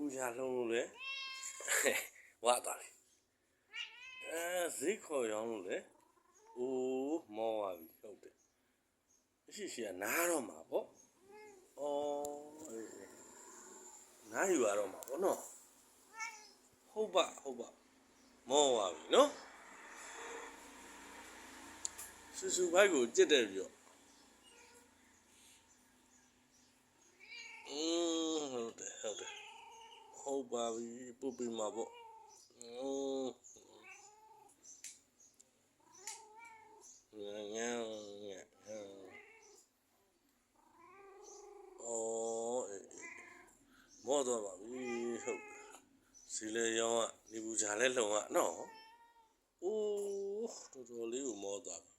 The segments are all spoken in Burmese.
ဘူးချလုံးလို့လေဝါသွားတယ်ဈေးခေါ်ရောင်းလို့လေအိုးမောပါပြီဟုတ်တယ်ရှိကနားတော့မှာပေါ့နားယူရတော့မှာပေါ့နော်ဟုတ်ပါမောပါပြီနော်ဆူဘိုက်ကိုကြစ်တယ်ပြီးတော့ဟုတ်ပါပြီပုတ်ပြီးမှာပေါ့ငန်းမောတော့ပါပြီဟုတ်စီလေရောင်းကနေဘူးချာလဲလုံနော်အိုးတော်တော်လေးကိုမောသွားပြီ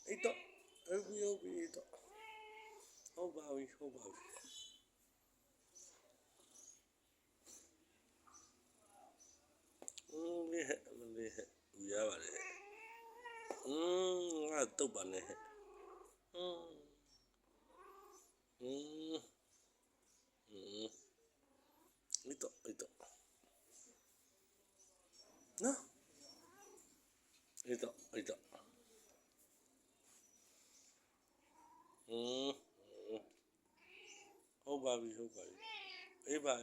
အဲ့တော့ဟုတ်ပြီတော့ဟုတ်ပါပြီလေးဟဲ့ဦးရပါတယ်ငါတုတ်ပါနဲ့ဟဲ့အဲ့တော့နော်အဲ့တော့ဟုတ်ပါပြီအေးပါ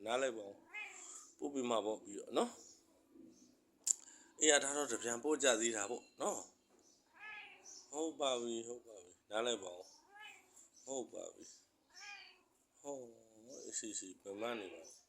နားလိုက်ပါဦးပို့ပြီးမှာပေါ့ပြီးတော့နော်အေးရထားတော့တပြန်ပို့ကြသေးတာပေါ့နော်ဟုတ်ပါပြီနားလိုက်ပါဦးဟုတ်ပါပြီရှိဘယ်မှနေပါ